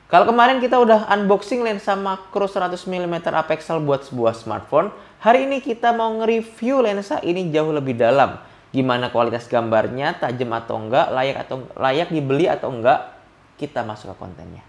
Kalau kemarin kita udah unboxing lensa makro 100 mm apexel buat sebuah smartphone, hari ini kita mau nge-review lensa ini jauh lebih dalam. Gimana kualitas gambarnya, tajam atau enggak, layak dibeli atau enggak, kita masuk ke kontennya.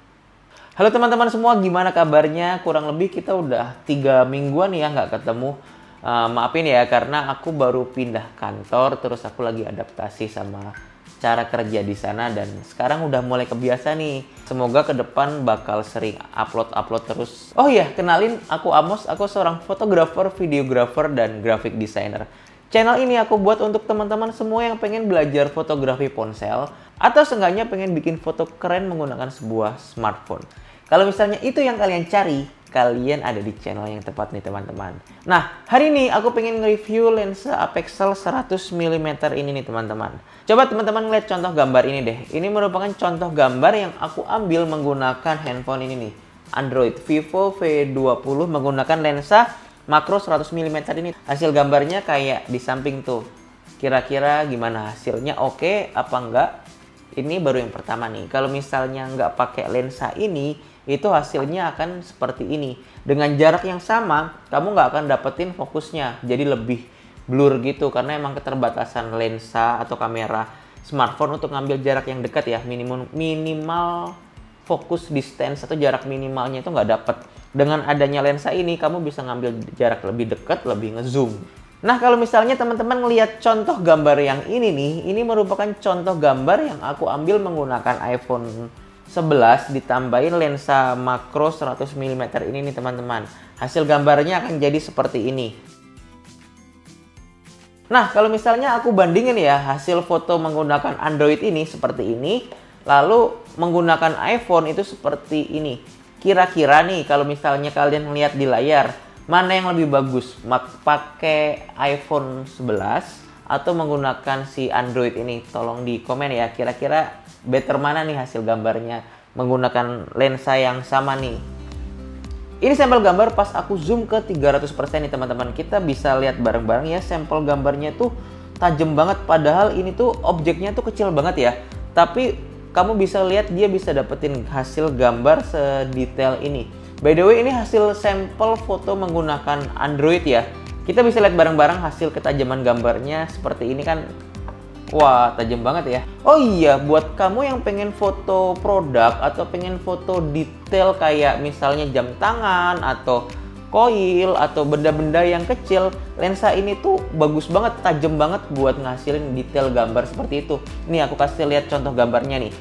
Halo teman-teman semua, gimana kabarnya? Kurang lebih kita udah 3 mingguan ya nggak ketemu. Maafin ya, karena aku baru pindah kantor, terus aku lagi adaptasi sama cara kerja di sana dan sekarang udah mulai kebiasa nih. Semoga ke depan bakal sering upload terus. Oh iya, kenalin, aku Amos, aku seorang fotografer, videografer, dan graphic designer. Channel ini aku buat untuk teman-teman semua yang pengen belajar fotografi ponsel atau seenggaknya pengen bikin foto keren menggunakan sebuah smartphone. Kalau misalnya itu yang kalian cari, kalian ada di channel yang tepat nih teman-teman. Nah, hari ini aku pengen nge-review lensa apexel 100 mm ini nih teman-teman. Coba teman-teman lihat contoh gambar ini deh. Ini merupakan contoh gambar yang aku ambil menggunakan handphone ini nih. Android Vivo V20 menggunakan lensa makro 100 mm ini. Hasil gambarnya kayak di samping tuh. Kira-kira gimana hasilnya? Oke apa enggak? Ini baru yang pertama nih. Kalau misalnya nggak pakai lensa ini, itu hasilnya akan seperti ini. Dengan jarak yang sama, kamu nggak akan dapetin fokusnya. Jadi lebih blur gitu. Karena emang keterbatasan lensa atau kamera smartphone untuk ngambil jarak yang dekat ya. Minimal focus distance atau jarak minimalnya itu nggak dapet. Dengan adanya lensa ini, kamu bisa ngambil jarak lebih dekat, lebih ngezoom. Nah, kalau misalnya teman-teman ngelihat contoh gambar yang ini nih, ini merupakan contoh gambar yang aku ambil menggunakan iPhone 11 ditambahin lensa makro 100 mm ini nih teman-teman. Hasil gambarnya akan jadi seperti ini. Nah, kalau misalnya aku bandingin ya hasil foto menggunakan Android ini seperti ini, lalu menggunakan iPhone itu seperti ini. Kira-kira nih kalau misalnya kalian lihat di layar, mana yang lebih bagus? Pakai iPhone 11 atau menggunakan si Android ini? Tolong di komen ya, kira-kira better mana nih hasil gambarnya menggunakan lensa yang sama nih. Ini sampel gambar pas aku zoom ke 300% nih teman-teman. Kita bisa lihat bareng-bareng ya, sampel gambarnya tuh tajam banget. Padahal ini tuh objeknya tuh kecil banget ya. Tapi kamu bisa lihat dia bisa dapetin hasil gambar sedetail ini. By the way, ini hasil sampel foto menggunakan Android ya. Kita bisa lihat bareng-bareng hasil ketajaman gambarnya seperti ini kan. Wah, tajam banget ya. Oh iya, buat kamu yang pengen foto produk atau pengen foto detail kayak misalnya jam tangan atau koil atau benda-benda yang kecil, lensa ini tuh bagus banget, tajam banget buat ngasilin detail gambar seperti itu. Nih aku kasih lihat contoh gambarnya nih.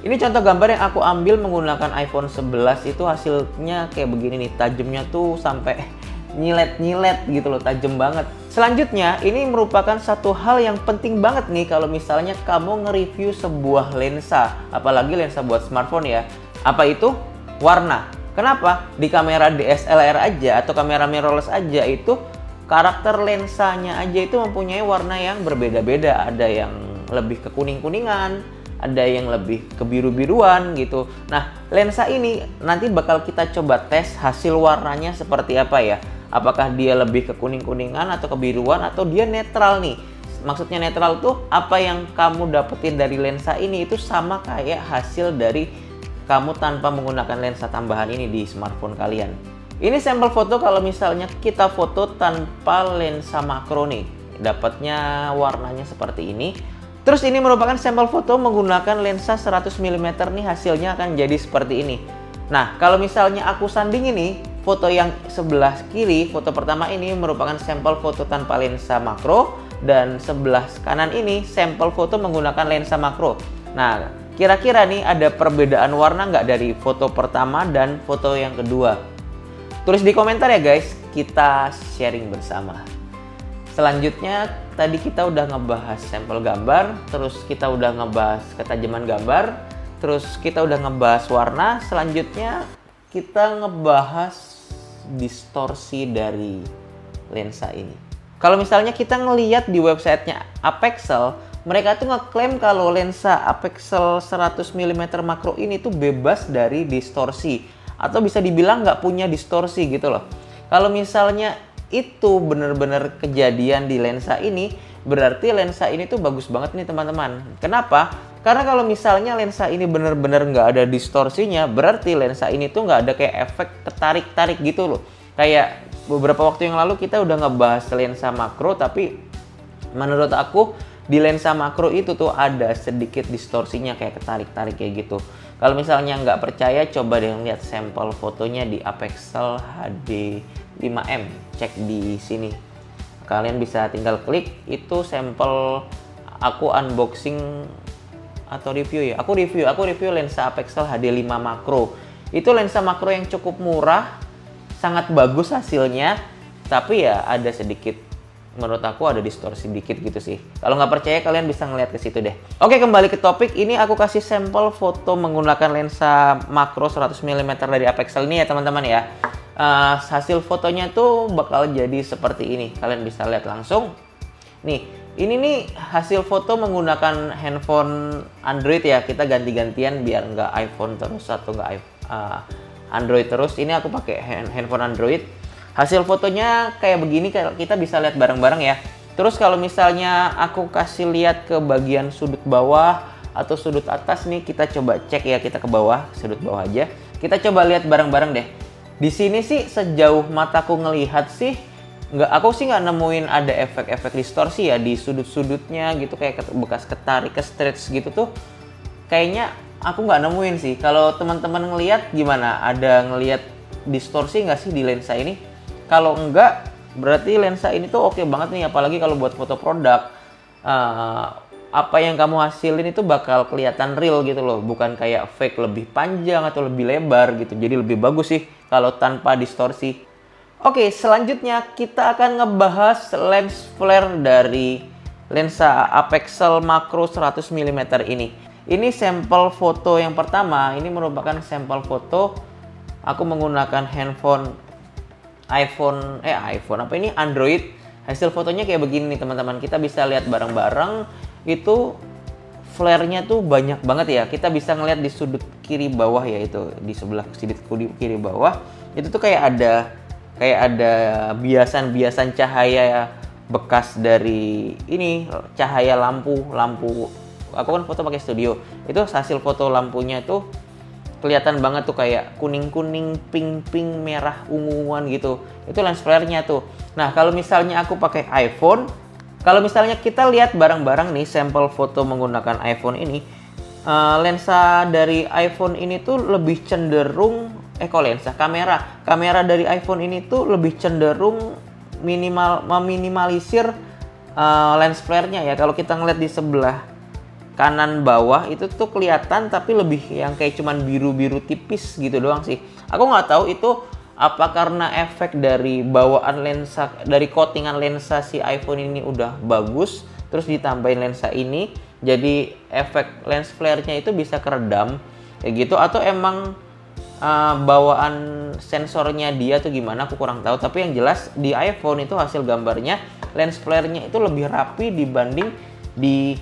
Ini contoh gambar yang aku ambil menggunakan iPhone 11 itu hasilnya kayak begini nih, tajamnya tuh sampai nyilet-nyilet gitu loh, tajam banget. Selanjutnya, ini merupakan satu hal yang penting banget nih kalau misalnya kamu nge-review sebuah lensa, apalagi lensa buat smartphone ya. Apa itu? Warna. Kenapa? Di kamera DSLR aja atau kamera mirrorless aja itu karakter lensanya aja itu mempunyai warna yang berbeda-beda. Ada yang lebih ke kuning-kuningan, ada yang lebih ke biru-biruan gitu. Nah, lensa ini nanti bakal kita coba tes hasil warnanya seperti apa ya. Apakah dia lebih ke kuning-kuningan atau kebiruan atau dia netral nih. Maksudnya netral tuh apa yang kamu dapetin dari lensa ini itu sama kayak hasil dari kamu tanpa menggunakan lensa tambahan ini di smartphone kalian. Ini sampel foto kalau misalnya kita foto tanpa lensa makro nih. Dapatnya warnanya seperti ini. Terus ini merupakan sampel foto menggunakan lensa 100 mm nih, hasilnya akan jadi seperti ini. Nah, kalau misalnya aku sandingin nih, foto yang sebelah kiri, foto pertama ini merupakan sampel foto tanpa lensa makro, dan sebelah kanan ini sampel foto menggunakan lensa makro. Nah, kira-kira nih ada perbedaan warna nggak dari foto pertama dan foto yang kedua? Tulis di komentar ya guys, kita sharing bersama. Selanjutnya, tadi kita udah ngebahas sampel gambar, terus kita udah ngebahas ketajaman gambar, terus kita udah ngebahas warna. Selanjutnya, kita ngebahas distorsi dari lensa ini. Kalau misalnya kita ngeliat di websitenya Apexel, mereka tuh ngeklaim kalau lensa Apexel 100 mm makro ini tuh bebas dari distorsi. Atau bisa dibilang nggak punya distorsi gitu loh. Kalau misalnya itu bener-bener kejadian di lensa ini, berarti lensa ini tuh bagus banget nih teman-teman. Kenapa? Karena kalau misalnya lensa ini bener-bener nggak ada distorsinya, berarti lensa ini tuh nggak ada kayak efek ketarik-tarik gitu loh. Kayak beberapa waktu yang lalu kita udah ngebahas lensa makro, tapi menurut aku di lensa makro itu tuh ada sedikit distorsinya kayak ketarik-tarik kayak gitu. Kalau misalnya nggak percaya, coba deh lihat sampel fotonya di Apexel HD 5M. Cek di sini. Kalian bisa tinggal klik, itu sampel aku unboxing atau review ya. Aku review lensa Apexel HD 5 makro. Itu lensa makro yang cukup murah, sangat bagus hasilnya, tapi ya ada sedikit, menurut aku ada distorsi dikit gitu sih. Kalau nggak percaya kalian bisa ngeliat ke situ deh. Oke, kembali ke topik. Ini aku kasih sampel foto menggunakan lensa makro 100 mm dari Apexel ini ya teman-teman ya. Hasil fotonya tuh bakal jadi seperti ini. Kalian bisa lihat langsung. Nih, ini nih hasil foto menggunakan handphone Android ya. Kita ganti-gantian biar nggak iPhone terus atau nggak Android terus. Ini aku pakai handphone Android. Hasil fotonya kayak begini, kita bisa lihat bareng-bareng ya. Terus kalau misalnya aku kasih lihat ke bagian sudut bawah atau sudut atas nih, kita coba cek ya, kita ke bawah, sudut bawah aja. Kita coba lihat bareng-bareng deh. Di sini sih sejauh mataku ngelihat sih, aku sih nggak nemuin ada efek-efek distorsi ya di sudut-sudutnya gitu, kayak bekas ketarik, ke stretch gitu tuh. Kayaknya aku nggak nemuin sih. Kalau teman-teman ngelihat gimana? Ada ngelihat distorsi nggak sih di lensa ini? Kalau enggak, berarti lensa ini tuh oke banget nih, apalagi kalau buat foto produk. Apa yang kamu hasilin itu bakal kelihatan real gitu loh, bukan kayak fake lebih panjang atau lebih lebar gitu. Jadi lebih bagus sih kalau tanpa distorsi. Oke, selanjutnya kita akan ngebahas lens flare dari lensa Apexel Makro 100 mm ini. Ini sampel foto yang pertama. Ini merupakan sampel foto aku menggunakan Android. Hasil fotonya kayak begini nih teman-teman. Kita bisa lihat bareng-bareng. Itu flare-nya tuh banyak banget ya. Kita bisa ngeliat di sudut kiri bawah ya, itu di sebelah sudut kiri bawah. Itu tuh kayak ada biasan-biasan cahaya bekas dari ini, cahaya lampu. Aku kan foto pakai studio. Itu hasil foto lampunya tuh kelihatan banget tuh kayak kuning-kuning, pink-pink, merah, unguan gitu. Itu lens flare-nya tuh. Nah, kalau misalnya aku pakai iPhone, kalau misalnya kita lihat bareng-bareng nih sampel foto menggunakan iPhone ini, lensa dari iPhone ini tuh lebih cenderung kamera dari iPhone ini tuh lebih cenderung meminimalisir lens flare-nya ya. Kalau kita ngeliat di sebelah kanan bawah itu tuh kelihatan, tapi lebih yang kayak cuman biru-biru tipis gitu doang sih. Aku nggak tahu itu apa karena efek dari bawaan lensa, dari coatingan lensa si iPhone ini udah bagus, terus ditambahin lensa ini, jadi efek lens flare-nya itu bisa keredam kayak gitu, atau emang bawaan sensornya dia tuh gimana, aku kurang tahu. Tapi yang jelas di iPhone itu hasil gambarnya lens flare-nya itu lebih rapi dibanding di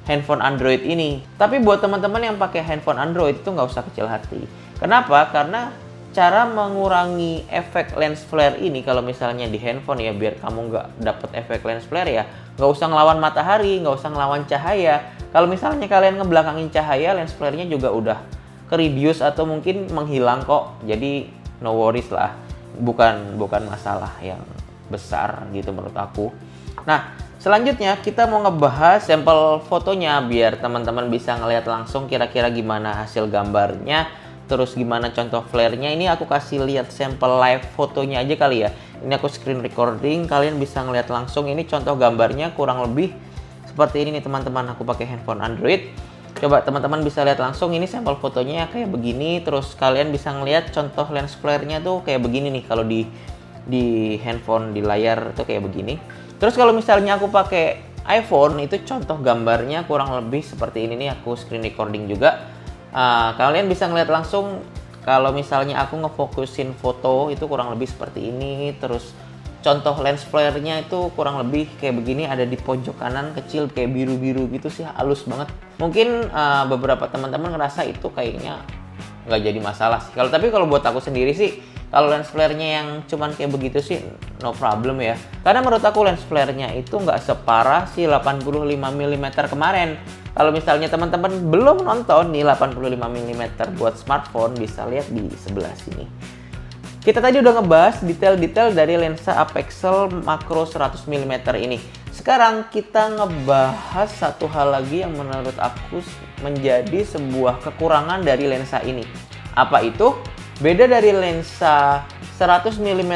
handphone Android ini. Tapi buat teman-teman yang pakai handphone Android itu nggak usah kecil hati. Kenapa? Karena cara mengurangi efek lens flare ini, kalau misalnya di handphone ya, biar kamu nggak dapet efek lens flare ya, nggak usah ngelawan matahari, nggak usah ngelawan cahaya. Kalau misalnya kalian ngebelakangin cahaya, lens flare-nya juga udah ke-reduce atau mungkin menghilang kok. Jadi no worries lah. Bukan masalah yang besar gitu menurut aku. Nah, selanjutnya kita mau ngebahas sampel fotonya biar teman-teman bisa ngelihat langsung kira-kira gimana hasil gambarnya, terus gimana contoh flare-nya. Ini aku kasih lihat sampel live fotonya aja kali ya. Ini aku screen recording, kalian bisa ngelihat langsung. Ini contoh gambarnya kurang lebih seperti ini nih teman-teman. Aku pakai handphone Android. Coba teman-teman bisa lihat langsung, ini sampel fotonya kayak begini. Terus kalian bisa ngelihat contoh lens flare-nya tuh kayak begini nih kalau di handphone, di layar tuh kayak begini. Terus kalau misalnya aku pakai iPhone, itu contoh gambarnya kurang lebih seperti ini nih, aku screen recording juga. Kalian bisa ngeliat langsung kalau misalnya aku ngefokusin foto itu kurang lebih seperti ini. Terus contoh lens flare-nya itu kurang lebih kayak begini, ada di pojok kanan kecil kayak biru-biru gitu sih, halus banget. Mungkin beberapa teman-teman ngerasa itu kayaknya nggak jadi masalah sih. Tapi kalau buat aku sendiri sih, kalau lens flare-nya yang cuman kayak begitu sih no problem ya. Karena menurut aku lens flare-nya itu nggak separah si 85 mm kemarin. Kalau misalnya teman-teman belum nonton nih 85 mm buat smartphone, bisa lihat di sebelah sini. Kita tadi udah ngebahas detail-detail dari lensa apexel makro 100 mm ini. Sekarang kita ngebahas satu hal lagi yang menurut aku menjadi sebuah kekurangan dari lensa ini. Apa itu? Beda dari lensa 100 mm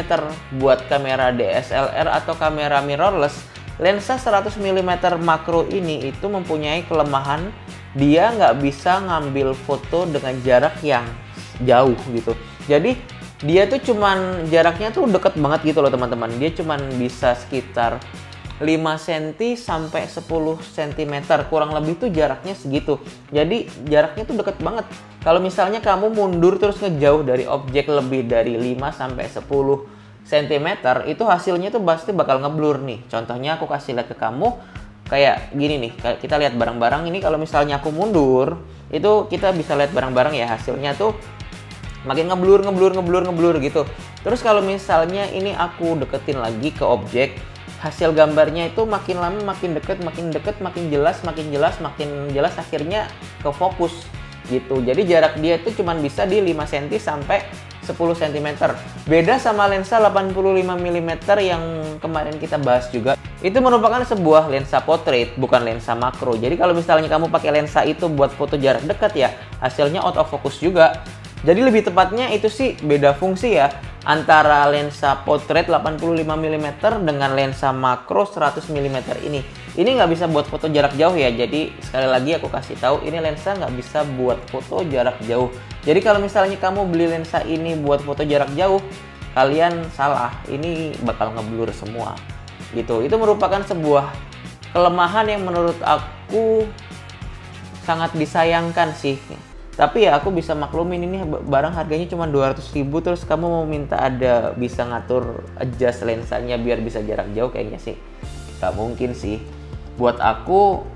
buat kamera DSLR atau kamera mirrorless, lensa 100 mm makro ini itu mempunyai kelemahan, dia nggak bisa ngambil foto dengan jarak yang jauh gitu. Jadi dia tuh cuman jaraknya tuh deket banget gitu loh teman-teman. Dia cuman bisa sekitar 5 cm sampai 10 cm, kurang lebih tuh jaraknya segitu. Jadi jaraknya tuh deket banget. Kalau misalnya kamu mundur terus ngejauh dari objek lebih dari 5 sampai 10 cm, itu hasilnya tuh pasti bakal ngeblur nih. Contohnya aku kasih lihat ke kamu kayak gini nih. Kita lihat bareng-bareng ini, kalau misalnya aku mundur, itu kita bisa lihat bareng-bareng ya, hasilnya tuh makin ngeblur gitu. Terus kalau misalnya ini aku deketin lagi ke objek, hasil gambarnya itu makin lama makin deket, makin jelas, akhirnya ke fokus gitu. Jadi jarak dia itu cuma bisa di 5 cm sampai 10 cm. Beda sama lensa 85 mm yang kemarin kita bahas juga. Itu merupakan sebuah lensa portrait, bukan lensa makro. Jadi kalau misalnya kamu pakai lensa itu buat foto jarak dekat ya, hasilnya out of focus juga. Jadi lebih tepatnya itu sih beda fungsi ya antara lensa portrait 85 mm dengan lensa makro 100 mm ini. Ini nggak bisa buat foto jarak jauh ya. Jadi sekali lagi aku kasih tahu, ini lensa nggak bisa buat foto jarak jauh. Jadi kalau misalnya kamu beli lensa ini buat foto jarak jauh, kalian salah. Ini bakal ngeblur semua gitu. Itu merupakan sebuah kelemahan yang menurut aku sangat disayangkan sih. Tapi ya aku bisa maklumin, ini barang harganya cuma 200.000, terus kamu mau minta ada bisa ngatur adjust lensanya biar bisa jarak jauh, kayaknya sih nggak mungkin sih. Buat aku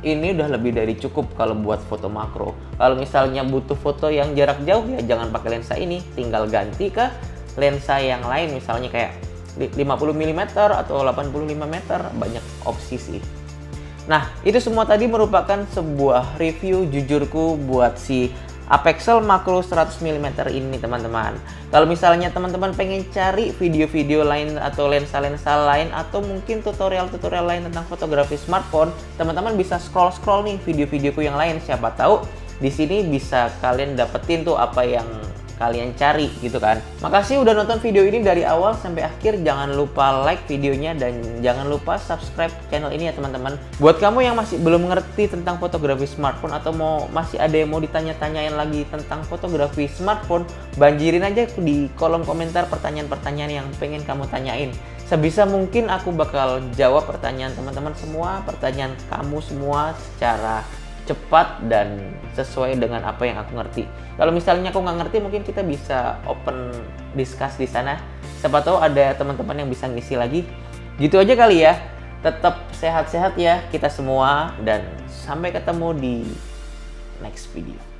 ini udah lebih dari cukup kalau buat foto makro. Kalau misalnya butuh foto yang jarak jauh ya jangan pakai lensa ini, tinggal ganti ke lensa yang lain, misalnya kayak 50 mm atau 85 meter, banyak opsi sih. Nah, itu semua tadi merupakan sebuah review jujurku buat si apexel makro 100 mm ini teman-teman. Kalau misalnya teman-teman pengen cari video-video lain atau lensa-lensa lain atau mungkin tutorial-tutorial lain tentang fotografi smartphone, teman-teman bisa scroll-scroll nih video-videoku yang lain. Siapa tahu di sini bisa kalian dapetin tuh apa yang kalian cari gitu kan. Makasih udah nonton video ini dari awal sampai akhir. Jangan lupa like videonya dan jangan lupa subscribe channel ini ya teman-teman. Buat kamu yang masih belum ngerti tentang fotografi smartphone atau masih ada yang mau ditanya-tanyain lagi tentang fotografi smartphone, banjirin aja di kolom komentar pertanyaan-pertanyaan yang pengen kamu tanyain. Sebisa mungkin aku bakal jawab pertanyaan teman-teman semua, pertanyaan kamu semua secara cepat dan sesuai dengan apa yang aku ngerti. Kalau misalnya aku nggak ngerti, mungkin kita bisa open discuss di sana. Siapa tahu ada teman-teman yang bisa ngisi lagi. Gitu aja kali ya. Tetap sehat-sehat ya kita semua dan sampai ketemu di next video.